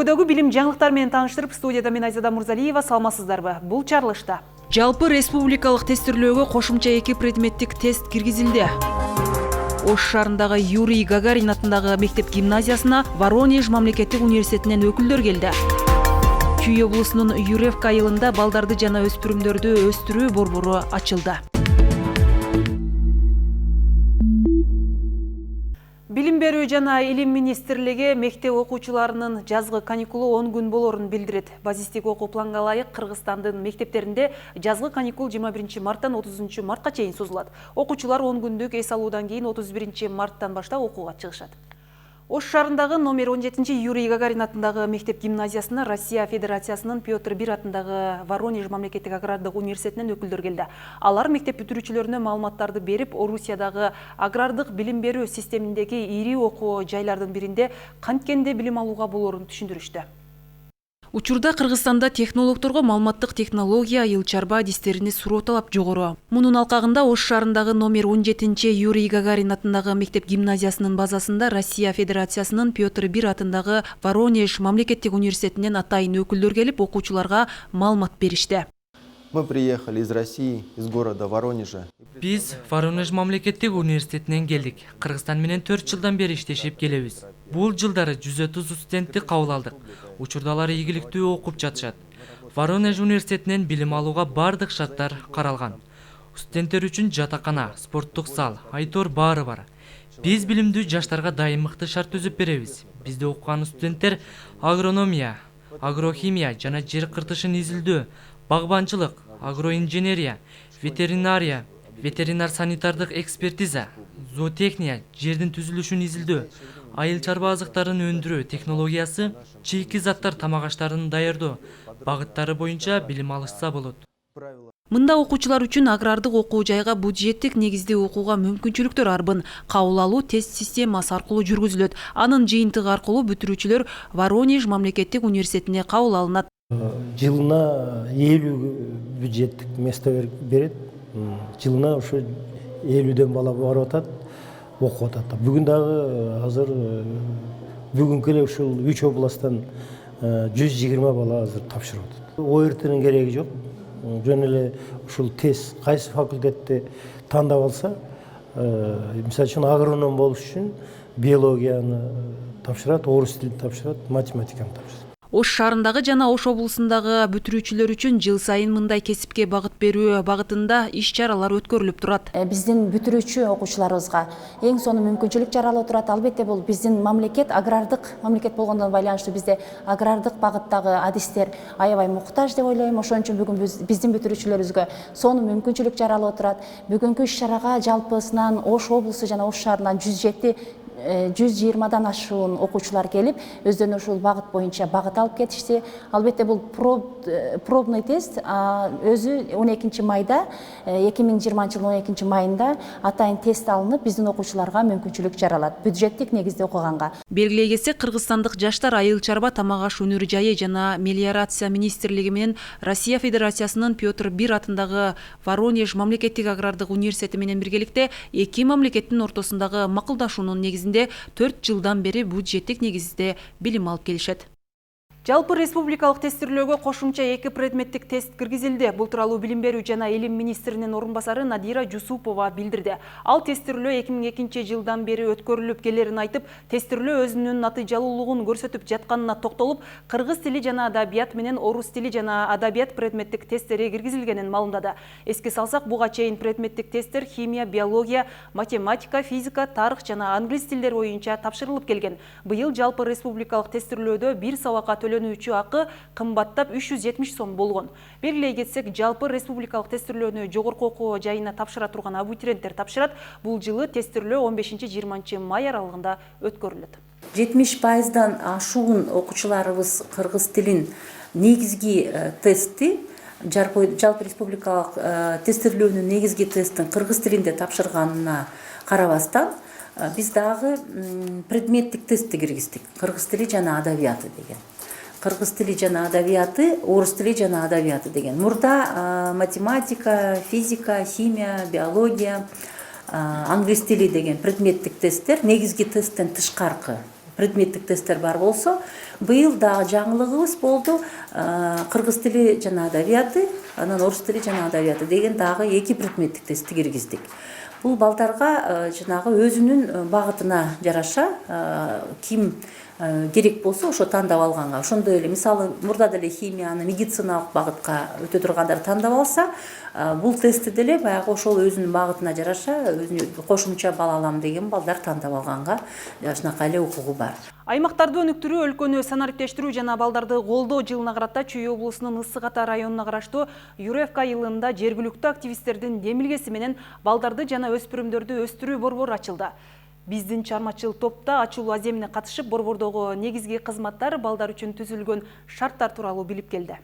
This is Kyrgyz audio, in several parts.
Өлкөдөгү билим жаңылыктары менен тааныштырып, студияда мен Айзада Мурзалиева, саламатсыздарбы? Бул чарылышта. Жалпы республикалык тестирлөөгө кошумча 2 предметтик тест киргизилди. Ош шаарындагы Юрий Гагарин атындагы мектеп гимназиясына Воронеж мамлекеттик университетинен өкүлдөр келди. Чүй облусунун Юревка айылында балдарды жана өспүрүмдөрдү өстүрүү борбору ачылды. Билим берүү жана илим министрлиги мектеп окуучуларынын жазгы каникулу 10 күн болорун билдирет. Базистик окуу планга ылайык Кыргызстандын мектептеринде жазгы каникул 21 марттан 30 мартка чейин созулат. Окуучулар 10 күндүк эс алуудан кийин 31 марттан баштап окууга чыгышат. Ош шаарындагы номер 17 Юрий Гагарин атындагы мектеп гимназиясына Россия Федерациясынын Петр I атындагы Воронеж мамлекеттик агрардык университетинен өкүлдөр келди. Алар мектеп бүтүрүүчүлөрүнө маалыматтарды берип, Орусиядагы агрардык билим берүү системиндеги ири окуу жайлардын биринде канткенде билим алууга болорун түшүндүрүштү. Учурда Кыргызстанда технологдорго маалыматтык технология, айыл чарба адистерине суроо талап жогору. Мунун алкагында Ош шаарындагы номер 17 Юрий Гагарин атындагы мектеп гимназиясынын базасында Россия Федерациясынын Петр I атындагы Воронеж мамлекеттик университетинен атайын өкүлдөр келип, окуучуларга маалымат беришти. Мы приехали из России, из города Воронежа. Биз Воронеж мамлекеттик университетинен келдик. Кыргызстан менен 4 жылдан бери иштешип келебиз. Бул жылдары 130 студентти кабыл алдык. Учурда алар ийгиликтүү окуп жатышат. Воронеж университетинен билим алууга бардык шарттар каралган. Студенттер үчүн жатакана, спорттук зал, айтор баары бар. Биз билимдүү жаштарга дайым мыкты шарт түзүп беребиз. Бизде окуган студенттер агрономия, агрохимия жана жер кыртышын изилдөө, багбанчылык, агроинженерия, ветеринария, ветеринар-санитардык экспертиза, зоотехния, жердин түзүлүшүн изилдөө, айыл чарба азыктарын өндүрүү технологиясы, чийки заттар тамак аштарын даярдоо багыттары боюнча билим алышса болот. Мында окуучулар үчүн агрардык окуу жайга бюджеттик негизде окууга мүмкүнчүлүктөр арбын. Кабыл алуу тест системасы аркылуу жүргүзүлөт. Анын жыйынтыгы аркылуу бүтүрүүчүлөр Воронеж мамлекеттик университетине кабыл алынат. Жылына 50 бюджеттик место берет. Жылына ошо 50ден бала барып атат, окуп атат. Бүгүн дагы азыр бүгүнкү эле ушул 3 областтан 120 бала азыр тапшырып атат. ОРТнын кереги жок. Жөн эле ушул тест кайсы факультетти тандап алса, мисалы үчүн агроном болуш үчүн биологияны тапшырат, орус тилин тапшырат, математиканы тапшырат. Ош шаарындагы жана Ош облусундагы бүтүрүүчүлөр үчүн жыл сайын мындай кесипке багыт берүү багытында иш-чаралар өткөрүлүп турат. Биздин бүтүрүүчү окуучуларыбызга эң сонун мүмкүнчүлүк жаралып турат. Албетте бул биздин мамлекет агрардык мамлекет болгондон байланыштуу бизде агрардык багыттагы адистер аябай муктаж деп ойлойм. Ошон үчүн бүгүн биздин бүтүрүүчүлөрүбүзгө сонун мүмкүнчүлүк жаралып турат. Бүгүнкү иш-чарага жалпысынан Ош облусу жана Ош шаарынан 120дан ашуун окуучулар келип, өздөрүнө ушул багыт боюнча багыт алып кетишти. Албетте бул пробный тест өзү 12 майда 2020 жылдын 12 майында атайын тест алынып, биздин окуучуларга мүмкүнчүлүк жаралат. Бюджеттик негизде окуганга. Белгилей кетсек, кыргызстандык жаштар айыл чарба, тамак аш өнөр жайы жана мелиорация министрлиги менен Россия Федерациясынын Петр I атындагы Воронеж мамлекеттик агрардык университети менен биргеликте эки мамлекеттин ортосундагы макулдашуунун негизинде 4 жылдан бери бюджеттик негизде билим алып келишет. Жалпы республикалык тестирлөөгө кошумча 2 предметтик тест киргизилди. Бул тууралуу билим берүү жана илим министринин орун басары Надира Жусупова билдирди. Ал тестирлөө 2002 жылдан бери өткөрүлүп келерин айтып, тестирлөө өзүнүн натыйжалуулугун көрсөтүп жатканына токтолуп, кыргыз тили жана адабият менен орус тили жана адабият предметтик тесттери киргизилгенин маалымдады. Эске салсак, буга чейин предметтик тесттер химия, биология, математика, физика, тарых жана англис тилдери боюнча тапшырылып келген. Быйыл жалпы республикалык тестирлөөдө бир сабакка төлөнүүчү акы кымбаттап 370 сом болгон. Белгилей кетсек, жалпы республикалык тестирлөөнү жогорку окуу жайына тапшыра турган абитуриенттер тапшырат. Бул жылы тестирлөө 15-20 май аралыгында өткөрүлөт. 70%дан ашуун окуучуларыбыз кыргыз тилин негизги тестти, жалпы республикалык тестирлөөнүн негизги тестин кыргыз тилинде тапшырганына карабастан, биз дагы предметтик тестти киргиздик. Кыргыз тили жана адабияты деген. Кыргыз тили жана адабияты, орус тили жана адабияты деген. Мурда математика, физика, химия, биология, англис тили деген предметтик тесттер негизги тесттен тышкаркы предметтик тесттер бар болсо, быйыл дагы жаңылыгыбыз болду. Кыргыз тили жана адабияты, анан орус тили жана адабияты деген дагы 2 предметтик тестти киргиздик. Бул балдарга жанагы өзүнүн багытына жараша ким керек болсо ошо тандап алганга. Ошондой эле мисалы мурда деле химияны медициналык багытка өтө тургандар тандап алса, бул тестти деле баягы ошол өзүнүн багытына жараша өзүнө кошумча бал алам деген балдар тандап алганга ушунакай эле укугу бар. Аймактарды өнүктүрүү, өлкөнү санариптештирүү жана балдарды колдоо жылына карата Чүй облусунун Ысык Ата районуна караштуу Юревка айылында жергиликтүү активисттердин демилгеси менен балдарды жана өспүрүмдөрдү өстүрүү борбору ачылды. Биздин чармачыл топта ачылуу аземине катышып, борбордогу негизги кызматтар, балдар үчүн түзүлгөн шарттар тууралуу билип келди.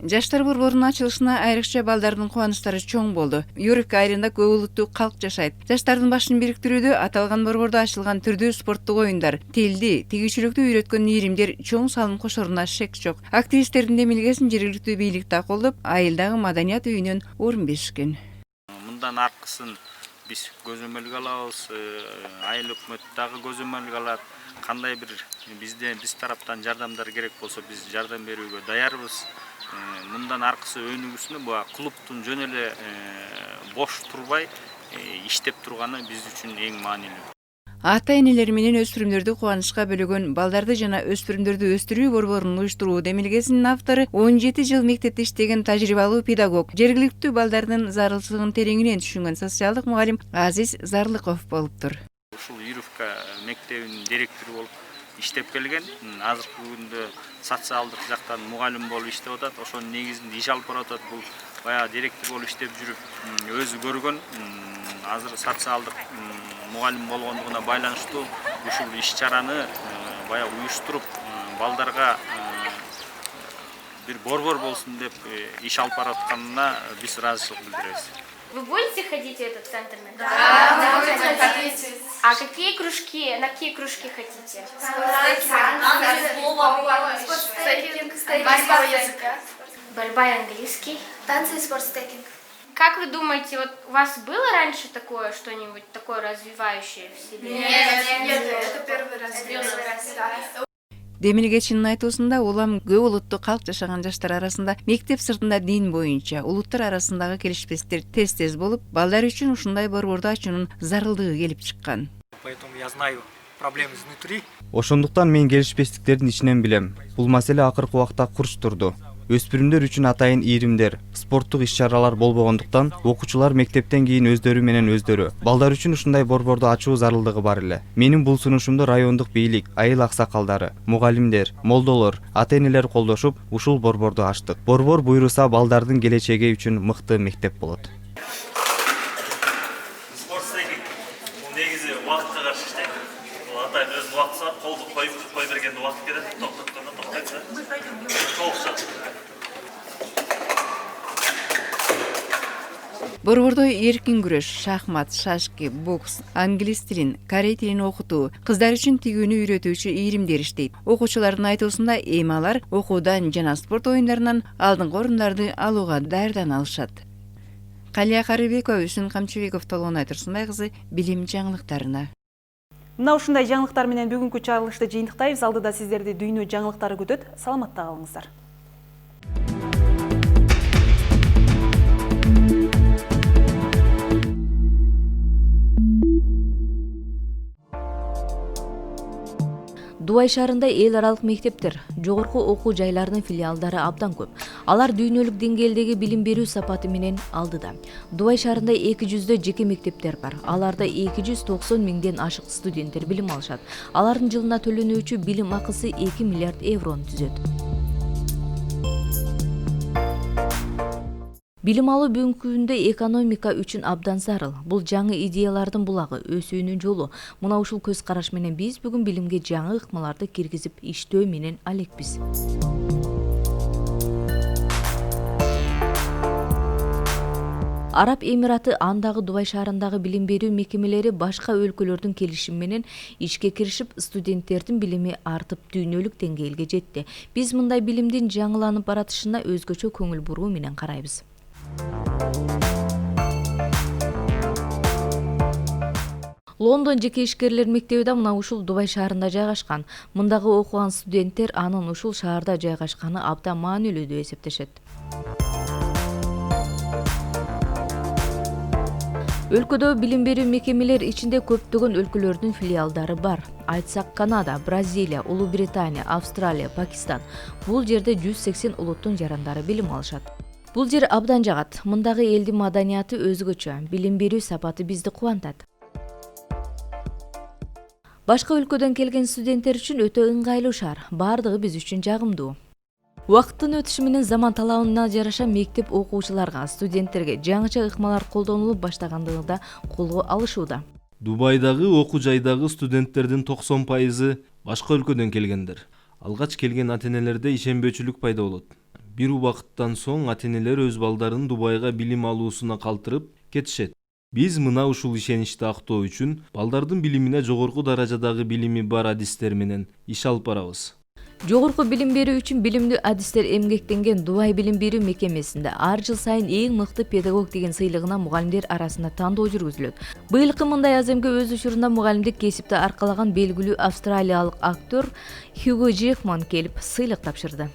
Жаштар борборунун ачылышына айрыкча балдардын кубанычтары чоң болду. Юревка айылында көп улуттуу калк жашайт. Жаштардын башын бириктирүүдө аталган борбордо ачылган түрдүү спорттук оюндар, тилди, тигүүчүлүктү үйрөткөн иримдер чоң салым кошоруна шек жок. Активисттердин демилгесин жергиликтүү бийлик да колдоп, айылдагы маданият үйүнөн орун беришкен. Мындан аркысын биз көзөмөлгө алабыз, айыл өкмөт дагы көзөмөлгө алат. Кандай бир биз тараптан жардамдар керек болсо биз жардам берүүгө даярбыз. Мындан аркысы өнүгүүсүнө бу клубтун жөн эле бош турбай иштеп турганы биз үчүн эң маанилүү. Ата-энелер менен өспүрүмдөрдү кубанычка бөлөгөн балдарды жана өспүрүмдөрдү өстүрүү борборунун уюштуруу демилгесинин автору 17 жыл мектепте иштеген тажрыйбалуу педагог, жергиликтүү балдардын зарылчылыгын тереңинен түшүнгөн социалдык мугалим Азиз Зарлыков болуптур. Ушул Юревка мектебинин директору болуп иштеп келген. Азыркы күндө социалдык жактан мугалим болуп иштеп атат. Ошонун негизинде иш алып баратат. Бул баягы директор болуп иштеп жүрүп өзү көргөн. Азыр социалдык мугалим болгондугуна байланыштуу ушул иш-чараны баягы уюштуруп балдарга бир борбор болсун деп иш алып баратканына биз ыраазычылык билдиребиз. Вы будете ходить в этот центр? Да, будем ходить. А какие кружки, на какие кружки хотите? Борьба и английский. Танцы и спортстекинг. Как вы думаете, вот у вас было раньше такое что-нибудь такое развивающее в себе? Нет, это первый раз. Демилгечинин айтуусунда улам көп улуттуу калк жашаган жаштар арасында мектеп сыртында дин боюнча улуттар арасындагы келишпестер тез болуп, балдар үчүн ушундай борборду ачуунун зарылдыгы келип чыккан. Поэтому я знаю проблемы изнутри. Ошондуктан мен келишпестиктердин ичинен билем. Бул маселе акыркы убакта курч турду. Өспүрүмдөр үчүн атайын ийримдер, спорттук иш-чаралар болбогондуктан окуучулар мектептен кийин өздөрү менен өздөрү балдар үчүн ушундай борборду ачуу зарылдыгы бар эле. Менин бул сунушумду райондук бийлик, айыл аксакалдары, мугалимдер, молдолор, ата-энелер колдошуп ушул борборду ачтык. Борбор буйруса балдардын келечеги үчүн мыкты мектеп болот. Спортстекинг бул негизи убакытка каршы иштейт. Бул атайын өз убакыты бар, колду кой бергенде убакыт кетет, токтоткондо токтойт. Борбордо эркин күрөш, шахмат, шашки, бокс, англис тилин, корей тилин окутуу, кыздар үчүн тигүүнү үйрөтүүчү ийримдер иштейт. Окуучулардын айтуусунда эми алар окуудан жана спорт оюндарынан алдыңкы орундарды алууга даярдана алышат. Калия Карыбекова, Үсүн Камчыбеков, Толгонай Турсунбай кызы, билим жаңылыктарына. Мына ушундай жаңылыктар менен бүгүнкү чыгарылышты жыйынтыктайбыз. Алдыда сиздерди дүйнө жаңылыктары күтөт. Саламатта калыңыздар. Дубай шаарында эл аралык мектептер, жогорку окуу жайларынын филиалдары абдан көп. Алар дүйнөлүк деңгээлдеги билим берүү сапаты менен алдыда. Дубай шаарында 200 жеке мектептер бар. Аларда 290 миңден ашык студенттер билим алышат. Алардын жылына төлөнүүчү билим акысы 2 миллиард еврону түзөт. Билим алуу бүгүнкү күндө экономика үчүн абдан зарыл. Бул жаңы идеялардын булагы, өсүүнүн жолу. Мына ушул көз караш менен биз бүгүн билимге жаңы ыкмаларды киргизип иштөө менен алекпиз. Араб Эмираты андагы Дубай шаарындагы билим берүү мекемелери башка өлкөлөрдүн келишими менен ишке киришип, студенттердин билими артып дүйнөлүк деңгээлге жетти. Биз мындай билимдин жаңыланып баратышына өзгөчө көңүл буруу менен карайбыз. Лондон жеке ишкерлер мектеби да мына ушул Дубай шаарында жайгашкан. Мындагы окуган студенттер анын ушул шаарда жайгашканы абдан маанилүү деп эсептешет. Өлкөдө билим берүү мекемелер ичинде көптөгөн өлкөлөрдүн филиалдары бар. Айтсак Канада, Бразилия, Улуу Британия, Австралия, Пакистан. Бул жерде 180 улуттун жарандары билим алышат. Бул жер абдан жагат. Мындагы элдин маданияты өзгөчө. Билим берүү сапаты бизди кубантат. Башка өлкөдөн келген студенттер үчүн өтө ыңгайлуу шаар. Бардыгы биз үчүн жагымдуу. Убакыттын өтүшү менен заман талабына жараша мектеп окуучуларга, студенттерге жаңыча ыкмалар колдонулуп баштагандыгы да колго алышууда. Дубайдагы окуу жайдагы студенттердин 90% башка өлкөдөн келгендер. Алгач келген ата-энелерде ишенбөөчүлүк пайда болот. Бир убакыттан соң ата-энелер өз балдарын Дубайга билим алуусуна калтырып кетишет. Биз мына ушул ишеничти актоо үчүн балдардын билимине жогорку даражадагы билими бар адистер менен иш алып барабыз. Жогорку билим берүү үчүн билимдүү адистер эмгектенген Дубай билим берүү мекемесинде ар жыл сайын эң мыкты педагог деген сыйлыгына мугалимдер арасында тандоо жүргүзүлөт. Быйылкы мындай аземге өз учурунда мугалимдик кесипти аркалаган белгилүү австралиялык актер Хьюго Джекман келип сыйлык тапшырды.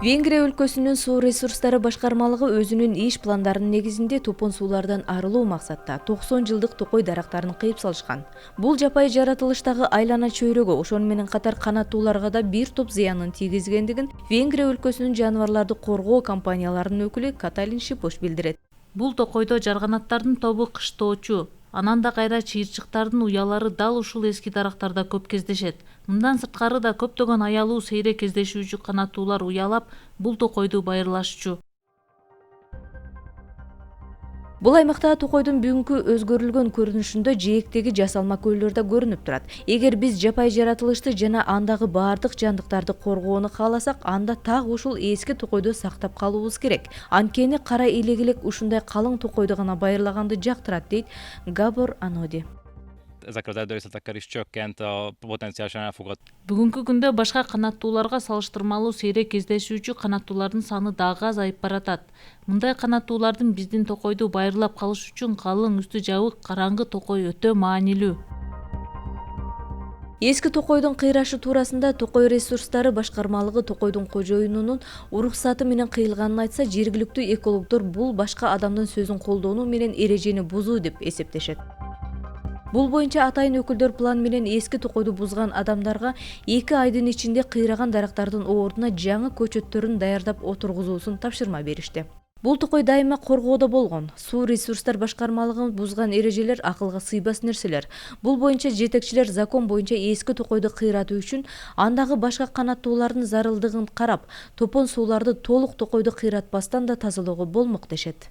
Венгрия өлкөсүнүн суу ресурстары башкармалыгы өзүнүн иш пландарынын негизинде топон суулардан арылуу максатта 90 жылдык токой дарактарын кыйып салышкан. Бул жапайы жаратылыштагы айлана чөйрөгө, ошону менен катар канаттууларга да бир топ зыянын тийгизгендигин Венгрия өлкөсүнүн жаныбарларды коргоо компанияларынын өкүлү Каталин Шипош билдирет. Бул токойдо жарганаттардын тобу кыштоочу, анан да кайра чыйырчыктардын уялары дал ушул эски дарактарда көп кездешет. Мындан сырткары да көптөгөн аялуу сейрек кездешүүчү канаттуулар уялап, бул токойду байырлашчу. Бул аймакта токойдун бүгүнкү өзгөрүлгөн көрүнүшүндө жээктеги жасалма көлдөр да көрүнүп турат. Эгер биз жапайы жаратылышты жана андагы баардык жандыктарды коргоону кааласак, анда так ушул эски токойду сактап калуубуз керек. Анткени кара илек ушундай калың токойду гана байырлаганды жактырат, дейт Габор Аноди. Бүгүнкү күндө башка канаттууларга салыштырмалуу сейрек кездешүүчү канаттуулардын саны дагы азайып баратат. Мындай канаттуулардын биздин токойду байырлап калыш үчүн калың үстү жабык караңгы токой өтө маанилүү. Эски токойдун кыйрашы туурасында Токой ресурстары башкармалыгы токойдун кожоюнунун уруксаты менен кыйылганын айтса, жергиликтүү экологдор бул башка адамдын сөзүн колдонуу менен эрежени бузуу деп эсептешет. Бул боюнча атайын өкүлдөр план менен эски токойду бузган адамдарга 2 айдын ичинде кыйраган дарактардын ордуна жаңы көчөттөрүн даярдап отургузуусун тапшырма беришти. Бул токой дайыма коргоодо болгон. Суу ресурстар башкармалыгы бузган эрежелер акылга сыйбас нерселер. Бул боюнча жетекчилер закон боюнча эски токойду кыйратуу үчүн андагы башка канаттуулардын зарылдыгын карап, топон сууларды толук токойду кыйратпастан да тазалоого болмок дешет.